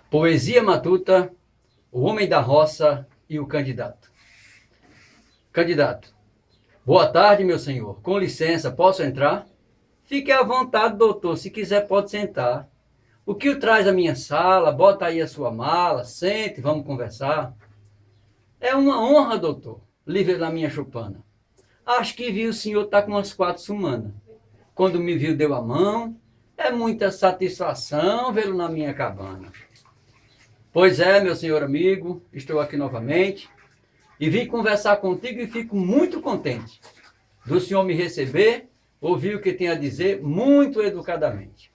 Poesia matuta, o homem da roça e o candidato. Candidato. Boa tarde, meu senhor. Com licença, posso entrar? Fique à vontade, doutor. Se quiser, pode sentar. O que o traz à minha sala? Bota aí a sua mala, sente, vamos conversar. É uma honra, doutor, lhe ver na minha chupana. Acho que vi o senhor tá com umas 4 semanas. Quando me viu, deu a mão. É muita satisfação vê-lo na minha cabana. Pois é, meu senhor amigo, estou aqui novamente e vim conversar contigo e fico muito contente do senhor me receber, ouvir o que tem a dizer muito educadamente.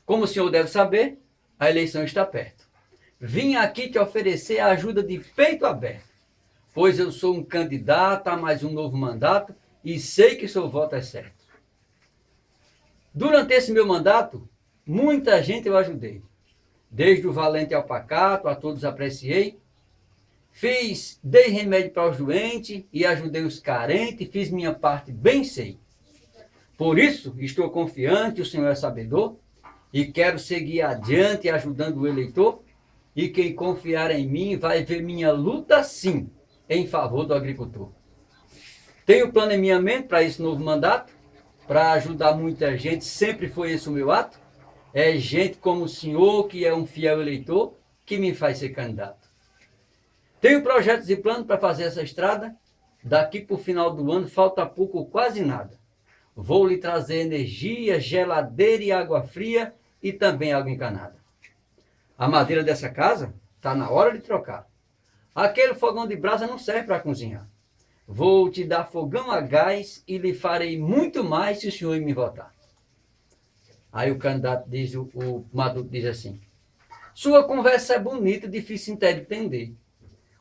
Como o senhor deve saber, a eleição está perto. Vim aqui te oferecer a ajuda de peito aberto, pois eu sou um candidato a mais um novo mandato e sei que seu voto é certo. Durante esse meu mandato, muita gente eu ajudei. Desde o valente ao pacato, a todos apreciei. Dei remédio para os doentes e ajudei os carentes, fiz minha parte bem sei. Por isso, estou confiante, o Senhor é sabedor, e quero seguir adiante ajudando o eleitor, e quem confiar em mim vai ver minha luta sim, em favor do agricultor. Tenho plano em minha mente para esse novo mandato, para ajudar muita gente, sempre foi esse o meu ato. É gente como o senhor, que é um fiel eleitor, que me faz ser candidato. Tenho projetos e planos para fazer essa estrada. Daqui para o final do ano falta pouco ou quase nada. Vou lhe trazer energia, geladeira e água fria e também água encanada. A madeira dessa casa está na hora de trocar. Aquele fogão de brasa não serve para cozinhar. Vou te dar fogão a gás e lhe farei muito mais se o senhor me votar. Aí o candidato diz, o Matuto diz assim: sua conversa é bonita, difícil de entender.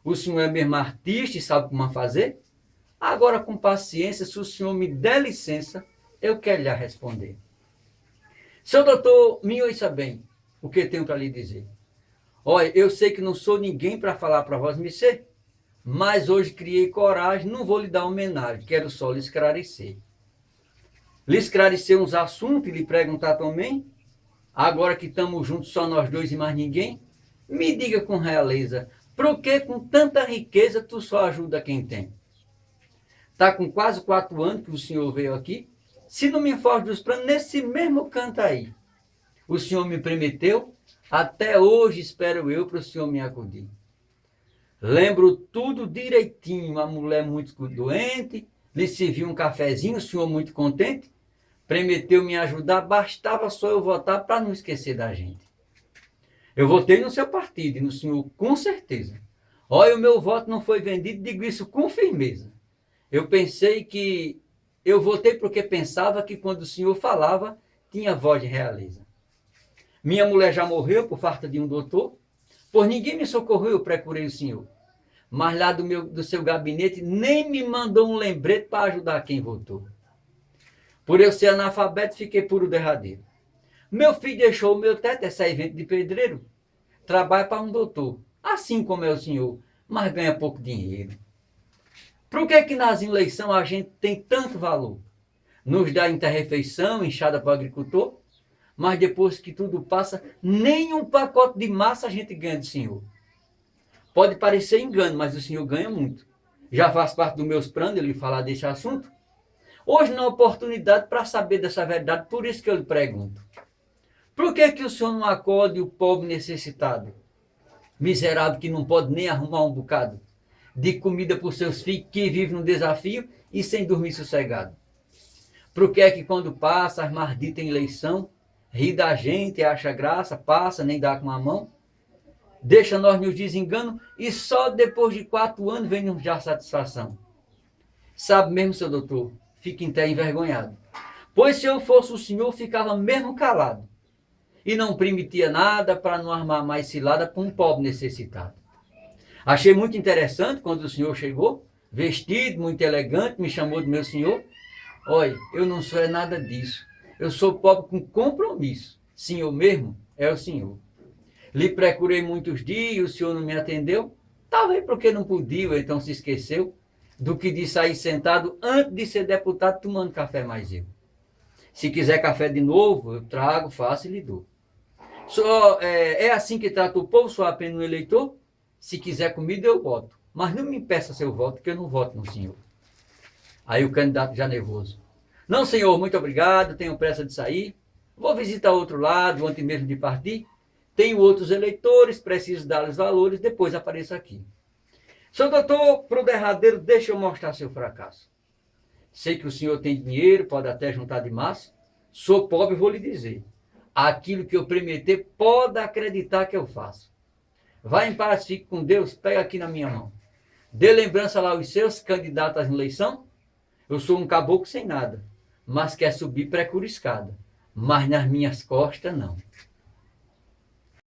O senhor é mesmo artista e sabe como fazer? Agora, com paciência, se o senhor me der licença, eu quero lhe responder. Seu doutor, me ouça bem o que tenho para lhe dizer. Olha, eu sei que não sou ninguém para falar para vós me ser, mas hoje criei coragem, não vou lhe dar homenagem, quero só lhe esclarecer. Lhe esclarecer uns assuntos e lhe perguntar também. Agora que estamos juntos, só nós dois e mais ninguém, me diga com realeza, por que com tanta riqueza tu só ajuda quem tem? Está com quase 4 anos que o senhor veio aqui, se não me foge dos planos, nesse mesmo canto aí. O senhor me prometeu, até hoje espero eu para o senhor me acudir. Lembro tudo direitinho, a mulher muito doente, lhe serviu um cafezinho, o senhor muito contente, prometeu me ajudar, bastava só eu votar para não esquecer da gente. Eu votei no seu partido e no senhor com certeza. Olha, o meu voto não foi vendido, digo isso com firmeza. Eu pensei que... Eu votei porque pensava que quando o senhor falava, tinha voz de realeza. Minha mulher já morreu por falta de um doutor, por ninguém me socorreu, eu procurei o senhor. Mas lá do seu gabinete nem me mandou um lembrete para ajudar quem votou. Por eu ser analfabeto, fiquei puro derradeiro. Meu filho deixou o meu teto, é servente de pedreiro. Trabalha para um doutor, assim como é o senhor, mas ganha pouco dinheiro. Por que nas eleições a gente tem tanto valor? Nos dá interrefeição, enxada para o agricultor, mas depois que tudo passa, nem um pacote de massa a gente ganha do senhor. Pode parecer engano, mas o senhor ganha muito. Já faz parte dos meus planos ele falar desse assunto. Hoje não há oportunidade para saber dessa verdade, por isso que eu lhe pergunto. Por que o senhor não acode o pobre necessitado? Miserável que não pode nem arrumar um bocado de comida para os seus filhos, que vivem no desafio e sem dormir sossegado. Por que quando passa as malditas eleição, ri da gente, acha graça, passa, nem dá com a mão, deixa nós nos desenganos e só depois de 4 anos vem nos dar satisfação? Sabe mesmo, seu doutor, fique até envergonhado. Pois se eu fosse o senhor, ficava mesmo calado e não permitia nada para não armar mais cilada para um pobre necessitado. Achei muito interessante quando o senhor chegou, vestido, muito elegante, me chamou de meu senhor. Olha, eu não sou nada disso. Eu sou pobre com compromisso. Senhor mesmo é o senhor. Lhe procurei muitos dias, o senhor não me atendeu. Talvez porque não podia, ou então se esqueceu do que de sair sentado antes de ser deputado tomando café mais eu. Se quiser café de novo, eu trago, faço e lhe dou. É assim que trata o povo, sou apenas um eleitor. Se quiser comida, eu voto. Mas não me impeça seu voto, que eu não voto no senhor. Aí o candidato já nervoso. Não, senhor, muito obrigado, tenho pressa de sair. Vou visitar outro lado, antes mesmo de partir. Tenho outros eleitores, preciso dar-lhes valores, depois apareço aqui. Senhor doutor, pro derradeiro, deixa eu mostrar seu fracasso. Sei que o senhor tem dinheiro, pode até juntar de massa. Sou pobre, vou lhe dizer. Aquilo que eu prometer, pode acreditar que eu faço. Vá em paz, fique com Deus, pega aqui na minha mão. Dê lembrança lá aos seus candidatos à eleição. Eu sou um caboclo sem nada, mas quer subir pré-escada. Mas nas minhas costas, não.